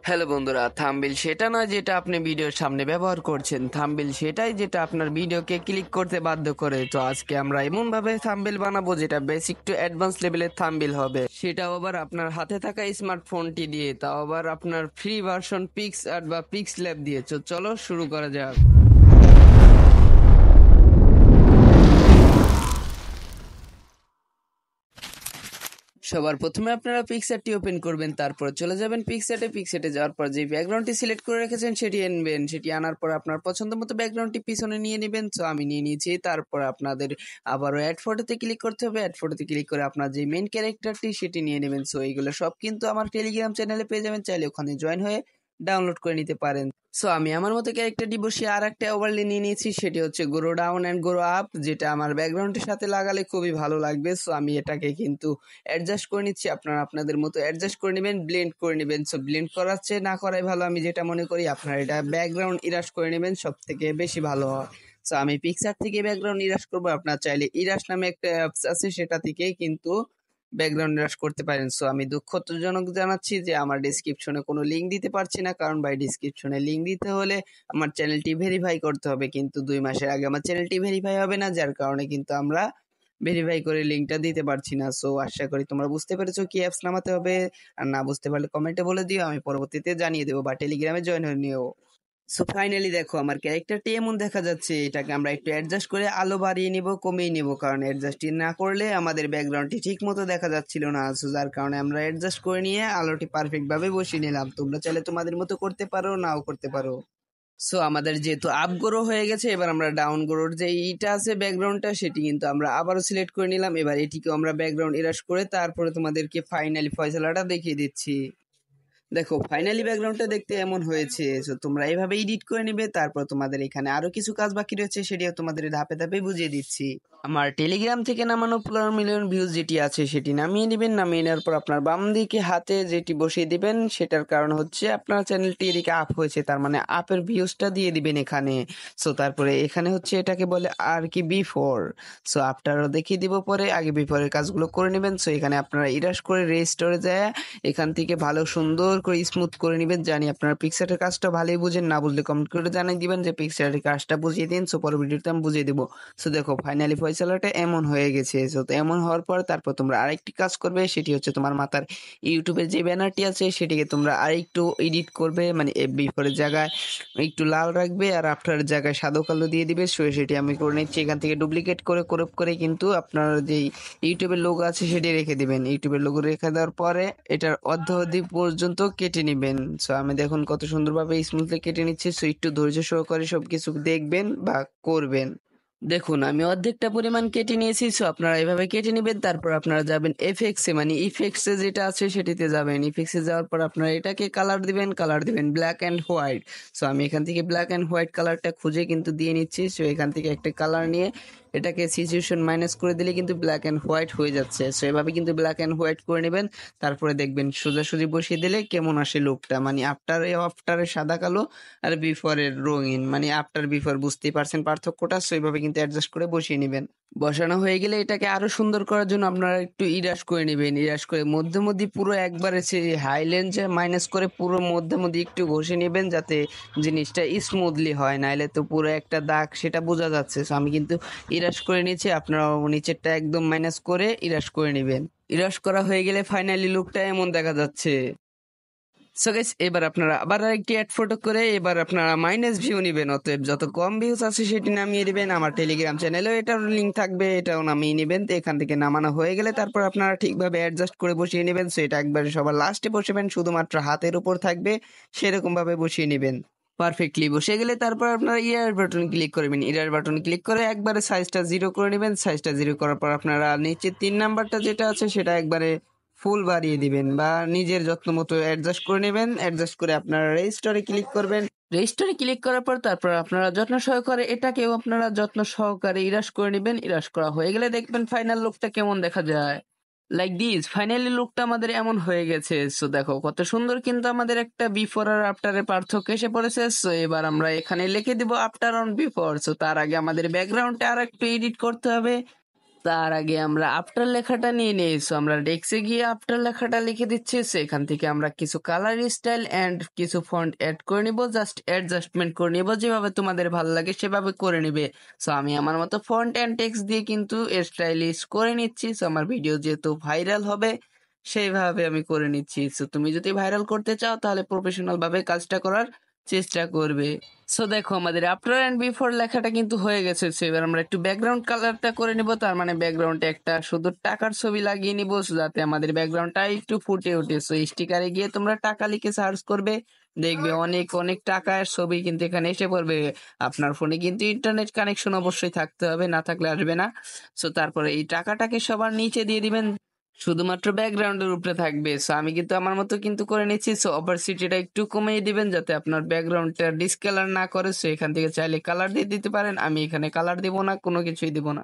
Hello বন্ধুরা, thumbnail সেটা নয় যেটা আপনি ভিডিওর সামনে ব্যবহার করছেন। থাম্বনেল সেটাই যেটা আপনার ভিডিওকে ক্লিক করতে বাধ্য করে। তো আজকে আমরা এমন ভাবে থাম্বনেল বানাবো যেটা বেসিক টু অ্যাডভান্স লেভেলের থাম্বনেল হবে, সেটাও আবার আপনার হাতে থাকা স্মার্টফোনটি দিয়ে, তাও আবার আপনার ফ্রি ভার্সন পিক্সআর্ট বা পিক্সল্যাব দিয়ে। তো চলো শুরু করা যাক। সবার প্রথমে আপনারা পিক্সআর্টটি ওপেন করবেন, তারপর চলে যাবেন পিক্সআর্টে যাওয়ার পর যে ব্যাকগ্রাউন্ডটি সিলেক্ট করে রেখেছেন সেটি আনবেন। সেটি আনার পর আপনার পছন্দ মতো ব্যাকগ্রাউন্ডটি পিছনে নিয়ে নেবেন। তো আমি নিয়ে নিয়েছি। তারপর আপনাদের আবারও অ্যাড ফটোতে ক্লিক করতে হবে। অ্যাড ফটোতে ক্লিক করে আপনার যে মেইন ক্যারেক্টারটি সেটি নিয়ে নেবেন। সো এইগুলো সব কিন্তু আমার টেলিগ্রাম চ্যানেলে পেয়ে যাবেন, চাইলে ওখানে জয়েন হয়ে ডাউনলোড করে নিতে পারেন। সো আমি আমার মতো ক্যারেক্টারটি বসিয়ে আর একটা ওভারলে নিয়ে নিয়েছি, সেটি হচ্ছে grow down and grow up, যেটা আমার ব্যাকগ্রাউন্ডের সাথে লাগালে খুবই ভালো লাগবে। সো আমি এটাকে কিন্তু অ্যাডজাস্ট করে নিচ্ছি, আপনারা আপনাদের মতো অ্যাডজাস্ট করে নেবেন, ব্লেন্ড করে নেবেন। সো ব্লেন্ড করার চেয়ে না করাই ভালো, আমি যেটা মনে করি। আপনারা এটা ব্যাকগ্রাউন্ড ইরাস করে নেবেন, সব থেকে বেশি ভালো হয়। সো আমি পিকচার থেকে ব্যাকগ্রাউন্ড ইরাস করবো। আপনার চাইলে ইরাস নামে একটা অ্যাপস আছে, সেটা থেকে কিন্তু ব্যাকগ্রাউন্ড ইরাস করতে পারেন। সো আমি দুঃখজনক জানাচ্ছি যে আমার ডিসক্রিপশনে কোনো লিঙ্ক দিতে পারছি না, কারণ ভাই ডিসক্রিপশনে লিঙ্ক দিতে হলে আমার চ্যানেলটি ভেরিফাই করতে হবে, কিন্তু 2 মাসের আগে আমার চ্যানেলটি ভেরিফাই হবে না, যার কারণে কিন্তু আমরা ভেরিফাই করে লিঙ্কটা দিতে পারছি না। সো আশা করি তোমরা বুঝতে পেরেছো কি অ্যাপস নামাতে হবে। আর না বুঝতে পারলে কমেন্টে বলে দিও, আমি পরবর্তীতে জানিয়ে দেবো বা টেলিগ্রামে জয়েন হয়ে নিও। সো ফাইনালি দেখো আমার ক্যারেক্টারটি এমন দেখা যাচ্ছে। এটাকে আমরা একটু অ্যাডজাস্ট করে আলো বাড়িয়ে নিব, কমিয়ে নিব, কারণ অ্যাডজাস্ট না করলে আমাদের ব্যাকগ্রাউন্ডটি ঠিক মতো দেখা যাচ্ছিল না। সো যার কারণে আমরা অ্যাডজাস্ট করে নিয়ে আলোটি পারফেক্ট ভাবে বসিয়ে নিলাম। তোমরা চাইলে তোমাদের মতো করতে পারো, নাও করতে পারো। সো আমাদের যেহেতু আপ গ্রো হয়ে গেছে, এবার আমরা ডাউন গ্রোর যে ইটা আছে ব্যাকগ্রাউন্ডটা, সেটি কিন্তু আমরা আবারও সিলেক্ট করে নিলাম। এবার এটিকেও আমরা ব্যাকগ্রাউন্ড ইরাস করে তারপরে তোমাদেরকে ফাইনালি ফয়সালাটা দেখিয়ে দিচ্ছি। দেখো ফাইনালি ব্যাকগ্রাউন্ডটা দেখতে এমন হয়েছে। সো তোমরা এইভাবে এডিট করে নিবে। তারপর তোমাদের এখানে আরো কিছু কাজ বাকি রয়েছে, সেটিও তোমাদের ধাপে ধাপে বুঝিয়ে দিচ্ছি। আমার টেলিগ্রাম থেকে নামানো 15 মিলিয়ন ভিউজ যেটি আছে সেটি নামিয়ে নেবেন। নামিয়ে নেওয়ার পর আপনার বাম দিকে হাতে যেটি বসিয়ে দিবেন, সেটার কারণ হচ্ছে আপনার চ্যানেলটি এদিকে আপ হয়েছে, তার মানে আপের ভিউজটা দিয়ে দিবেন এখানে। সো তারপরে এখানে হচ্ছে এটাকে বলে আর কি বিফোর। সো আফটারও দেখিয়ে দিব পরে, আগে বিফোরের কাজগুলো করে নেবেন। সো এখানে আপনারা ইরাস করে রেজিস্টরে যায় এখান থেকে ভালো সুন্দর করে স্মুথ করে নেবেন। জানি আপনারা পিক্সারের কাজটা ভালোই বুঝেন, না বুঝলে কমেন্ট করে জানিয়ে দিবেন যে পিক্সারের কাজটা বুঝিয়ে দিন। সো পরের ভিডিওতে আমি বুঝিয়ে দেবো। সো দেখো ফাইনালি ফয়সালাটা এমন হয়ে গেছে। সো তো এমন হওয়ার পর তারপর তোমরা আরেকটি কাজ করবে, সেটি হচ্ছে তোমার মাথার ইউটিউবের যে ব্যানারটি আছে সেটিকে তোমরা আরেকটু এডিট করবে, মানে বিফোরের জায়গায় একটু লাল রাখবে আর আফটারের জায়গায় সাদা কালো দিয়ে দিবে। সো সেটি আমি করে নিচ্ছি। এখান থেকে ডুপ্লিকেট করে ক্রপ করে কিন্তু আপনার যেই ইউটিউবের লোগো আছে সেটি রেখে দিবেন। ইউটিউবের লোগো রেখে দেওয়ার পরে এটার অর্ধ পর্যন্ত কেটে নিবেন। সো আমি দেখুন কত সুন্দরভাবে স্মুথলি কেটে নিচ্ছি। সো একটু ধৈর্য সহকারে সবকিছু দেখবেন বা করবেন। দেখুন আমি অর্ধেকটা পরিমাণ কেটে নিয়েছি। সো আপনারা এভাবে কেটে নেবেন। তারপর আপনারা যাবেন এফএক্সে, মানে ইফেক্টসে যেটা আছে সেটিতে যাবেন। ইফেক্টসে যাওয়ার পর আপনারা এটাকে কালার দিবেন ব্ল্যাক অ্যান্ড হোয়াইট। সো আমি এখান থেকে ব্ল্যাক অ্যান্ড হোয়াইট কালারটা খুঁজে কিন্তু দিয়ে নিচ্ছি। সো এখান থেকে একটা কালার নিয়ে এটাকে সিচুয়েশন মাইনাস করে দিলে কিন্তু ব্ল্যাক অ্যান্ড হোয়াইট হয়ে যাচ্ছে। সো এভাবে কিন্তু ব্ল্যাক অ্যান্ড হোয়াইট করে নেবেন। তারপরে দেখবেন সোজাসুজি বসিয়ে দিলে কেমন আসে লুকটা, মানে আফটারে সাদা কালো আর বিফোরের রঙিন, মানে আফটার বিফোর বুঝতেই পারছেন পার্থক্যটা। সো এইভাবে কিন্তু অ্যাডজাস্ট করে বসিয়ে নেবেন। বসানো হয়ে গেলে এটাকে আরো সুন্দর করার জন্য আপনারা একটু ইরাস করে নেবেন। ইরাস করে মধ্যে মধ্যে পুরো একবারে সেই হাইল্যান্ডে মাইনাস করে পুরো মধ্যে একটু ঘষে নেবেন, যাতে জিনিসটা স্মুথলি হয়, নাইলে তো পুরো একটা দাগ সেটা বোঝা যাচ্ছে। সো আমি কিন্তু ইরাস করে নিয়েছি, আপনারাও নিচেরটা একদম মাইনাস করে ইরাস করে নেবেন। ইরাস করা হয়ে গেলে ফাইনালি লুকটা এমন দেখা যাচ্ছে। সো গাইস এবার আপনারা আবার আরেকটি অ্যাড ফটো করে এবার আপনারা মাইনাস ভিউ নেবেন। অতএব যত কম ভিউজ আছে সেটি নামিয়ে দিবেন। আমার টেলিগ্রাম চ্যানেলেও এটার লিঙ্ক থাকবে, এটাও নামিয়ে নেবেন। তো এখান থেকে নামানো হয়ে গেলে তারপর আপনারা ঠিকভাবে অ্যাডজাস্ট করে বসিয়ে নেবেন। সো এটা একবারে সবার লাস্টে বসেবেন, শুধুমাত্র হাতের উপর থাকবে, সেরকম ভাবে বসিয়ে নেবেন। পারফেক্টলি বসে গেলে তারপর আপনারা ইয়ার বাটন ক্লিক করবেন। ইয়ার বাটন ক্লিক করে একবারে সাইজটা 0 করে নেবেন। সাইজটা 0 করার পর আপনারা নিচে 3 নাম্বারটা যেটা আছে সেটা একবারে ফুল বাড়িয়ে দিবেন বা নিজের যত্ন মতো অ্যাডজাস্ট করে নেবেন। অ্যাডজাস্ট করে আপনারা রেজিস্টারে ক্লিক করবেন। রেজিস্টারে ক্লিক করার পর তারপর আপনারা যত্ন সহকারে এটাকেও আপনারা যত্ন সহকারে ইরাস করে নেবেন। ইরাস করা হয়ে গেলে দেখবেন ফাইনাল লুকটা কেমন দেখা যায়। লাইক দিস ফাইনালি লুকটা আমাদের এমন হয়ে গেছে। সো দেখো কত সুন্দর কিন্তু আমাদের একটা বিফোর আর আফটারের পার্থক্য এসে পড়েছে। সো এবার আমরা এখানে লিখে দিব আফটার অন বিফোর। সো তার আগে আমাদের ব্যাকগ্রাউন্ডে আর একটু এডিট করতে হবে। তার আগে আমরা আফটার লেখাটা নিয়ে নিই। সো আমরা ডেস্কে গিয়ে আফটার লেখাটা লিখে দিচ্ছি। সেখান থেকে আমরা কিছু কালার স্টাইল এন্ড কিছু ফন্ট অ্যাড করে নিব, জাস্ট অ্যাডজাস্টমেন্ট করে নিব, যেভাবে তোমাদের ভালো লাগে সেভাবে করে নিবে। সো আমি আমার মতো ফন্ট এন্ড টেক্সট দিয়ে কিন্তু স্টাইলিশ করে নিচ্ছি। সো আমার ভিডিও যেহেতু ভাইরাল হবে সেইভাবে আমি করে নিচ্ছি। সো তুমি যদি ভাইরাল করতে চাও তাহলে প্রফেশনাল ভাবে কাজটা করার চেষ্টা করবে। সো দেখো আমাদের আফটার এন্ড বিফোর লেখাটা কিন্তু হয়ে গেছে। সো এবার আমরা একটু ব্যাকগ্রাউন্ড কালারটা করে নিব। তার মানে ব্যাকগ্রাউন্ডে একটা শুধু টাকার ছবি লাগিয়ে নিব, যাতে আমাদের ব্যাকগ্রাউন্ডটা একটু ফুটে ওঠে। সো স্টিকারে গিয়ে তোমরা টাকা লিখে সার্চ করবে, দেখবে অনেক অনেক টাকার ছবি কিন্তু এখানে এসে পড়বে। আপনার ফোনে কিন্তু ইন্টারনেট কানেকশন অবশ্যই থাকতে হবে, না থাকলে আসবে না। সো তারপরে এই টাকাটাকে সবার নিচে দিয়ে দিবেন, শুধুমাত্র ব্যাকগ্রাউন্ডের উপরে থাকবে। সো আমি কিন্তু আমার মতো কিন্তু করে নিচ্ছি। সো অপারসিটিটা একটু কমিয়ে দিবেন যাতে আপনার ব্যাকগ্রাউন্ডটা ডিসকালার না করে। সো এখান থেকে চাইলে কালার দিয়ে দিতে পারেন, আমি এখানে কালার দিব না, কোনো কিছুই দিব না।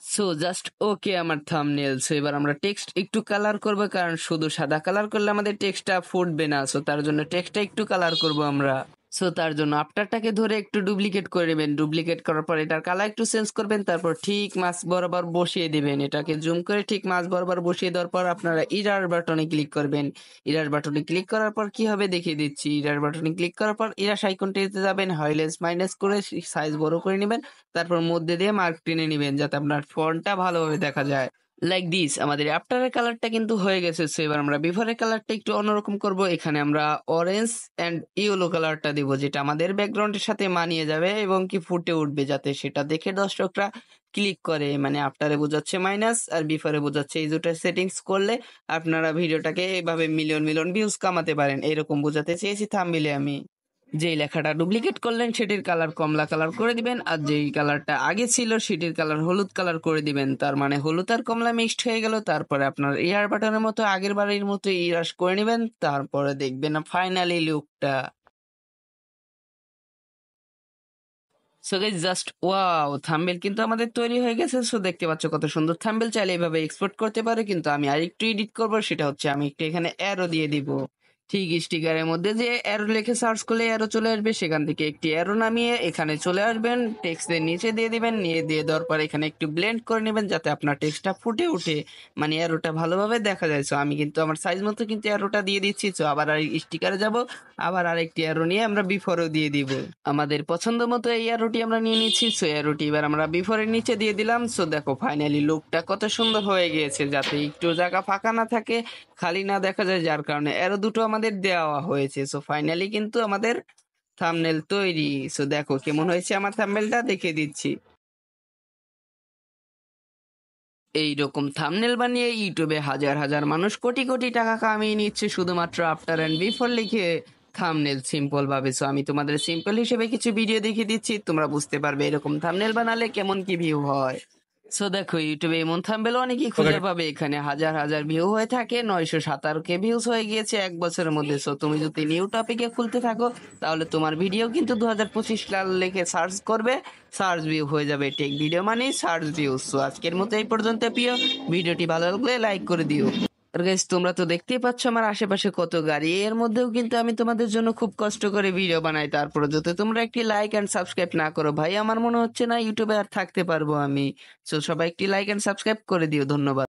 সো জাস্ট ওকে আমার থাম্বনেল। সো এবার আমরা টেক্সট একটু কালার করব, কারণ শুধু সাদা কালার করলে আমাদের টেক্সটটা ফুটবে না। সো তার জন্য টেক্সটটা একটু কালার করব আমরা। সো তার জন্য আফটারটাকে ধরে একটু ডুপ্লিকেট করে নেবেন। ডুপ্লিকেট করার পর এটার কালার একটু চেঞ্জ করবেন, তারপর ঠিক মাছ বরাবর বসিয়ে দিবেন। এটাকে জুম করে ঠিক মাছ বরাবর বসিয়ে দেওয়ার পর আপনারা ইরার বাটনে ক্লিক করবেন। ইরার বাটনে ক্লিক করার পর কি হবে দেখিয়ে দিচ্ছি। ইরার বাটনে ক্লিক করার পর ইরাস আইকনটিতে যাবেন, হাইলেস মাইনাস করে সাইজ বড় করে নেবেন, তারপর মধ্যে দিয়ে মার্ক টেনে নেবেন যাতে আপনার ফন্টটা ভালোভাবে দেখা যায়। লাইক দিস আমাদের আফটারের কালারটা কিন্তু হয়ে গেছে। সো এবার আমরা বিফোরের কালারটা একটু অন্যরকম করব। এখানে আমরা অরেঞ্জ এন্ড ইয়েলো কালারটা দিব, যেটা আমাদের ব্যাকগ্রাউন্ডের সাথে মানিয়ে যাবে এবং কি ফুটে উঠবে, যাতে সেটা দেখে দর্শকরা ক্লিক করে। মানে আফটারে বোঝাচ্ছে মাইনাস আর বিফোরে বোঝাচ্ছে এই দুটো সেটিংস করলে আপনারা ভিডিওটাকে এইভাবে মিলিয়ন মিলিয়ন ভিউজ কামাতে পারেন, এরকম বোঝাতে চেয়েছি থাম্বনেইলে আমি। যেই লেখাটা ডুপ্লিকেট করলেন সেটির কালার কমলা কালার করে দিবেন, আর যেই কালারটা আগে ছিল সেটির কালার হলুদ কালার করে দিবেন। তার মানে হলুদ আর কমলা মিক্সড হয়ে গেল। তারপরে আপনার ইয়ার বাটনের মতো আগের বারের মতো ইরাস করে নেবেন, তারপরে দেখবেন ফাইনালি লুকটা। So guys just wow, thumbnail কিন্তু আমাদের তৈরি হয়ে গেছে। সো দেখতে পাচ্ছ কত সুন্দর থাম্বনেল, চাইলে এইভাবে এক্সপোর্ট করতে পারো, কিন্তু আমি আরেকটু এডিট করবো। সেটা হচ্ছে আমি একটু এখানে অ্যারো দিয়ে দিব। ঠিক স্টিকারের মধ্যে যে অ্যারো লিখে সার্চ করলে অ্যারো চলে আসবে, সেখান থেকে একটি অ্যারো নামিয়ে এখানে চলে আসবেন, টেক্সটের নিচে দিয়ে দিবেন, নিয়ে দিয়ে দেওয়ার পর এখানে একটু ব্লেন্ড করে নেবেন যাতে আপনার টেক্সটটা ফুটে ওঠে, মানে অ্যারোটা ভালোভাবে দেখা যায়। সো আমি কিন্তু আমার সাইজ মতো কিন্তু অ্যারোটা দিয়ে দিচ্ছি। সো আবার আর স্টিকারে যাব, আবার আরেকটি অ্যারো নিয়ে আমরা বিফোরও দিয়ে দিব। আমাদের পছন্দ মতো এই অ্যারোটি আমরা নিয়ে নিচ্ছি। সো অ্যারোটি এবার আমরা বিফোরের নিচে দিয়ে দিলাম। সো দেখো ফাইনালি লুকটা কত সুন্দর হয়ে গিয়েছে, যাতে একটু জায়গা ফাঁকা না থাকে, খালি না দেখা যায়, যার কারণে অ্যারো দুটো আমাদের দেওয়া হয়েছে। সো ফাইনালি কিন্তু আমাদের থাম্বনেল তৈরি। সো দেখো কেমন হয়েছে আমার থাম্বনেলটা, দেখে দিচ্ছি। এইরকম থাম্বনেল বানিয়ে ইউটিউবে হাজার হাজার মানুষ কোটি কোটি টাকা কামিয়ে নিচ্ছে শুধুমাত্র আফটার এন্ড বিফোর লিখে থাম্বনেল সিম্পল ভাবে। সো আমি তোমাদের সিম্পল হিসেবে কিছু ভিডিও দেখিয়ে দিচ্ছি, তোমরা বুঝতে পারবে এরকম থাম্বনেল বানালে কেমন কি ভিউ হয়। সো দেখো ইউটিউবে এমন থাম্বনেল অনেকেই খুঁজে পাবে, এখানে হাজার হাজার ভিউ হয়ে থাকে, 917K ভিউজ হয়ে গিয়েছে 1 বছরের মধ্যে। সো তুমি যদি নিউ টপিকে খুলতে থাকো তাহলে তোমার ভিডিও কিন্তু 2025 সাল লিখে সার্চ করবে, সার্চ ভিউ হয়ে যাবে। টেক ভিডিও মানে সার্চ ভিউ। সো আজকের মতো এই পর্যন্ত প্রিয়, ভিডিওটি ভালো লাগলে লাইক করে দিও। আর গাইস তোমরা তো দেখতেই পাচ্ছ আমার আশেপাশে কত গাড়ি, এর মধ্যেও কিন্তু আমি তোমাদের জন্য খুব কষ্ট করে ভিডিও বানাই, তারপরে যদি তোমরা একটি লাইক এন্ড সাবস্ক্রাইব না করো ভাই, আমার মনে হচ্ছে না ইউটিউবে আর থাকতে পারবো আমি। সো সবাই একটি লাইক এন্ড সাবস্ক্রাইব করে দিও, ধন্যবাদ।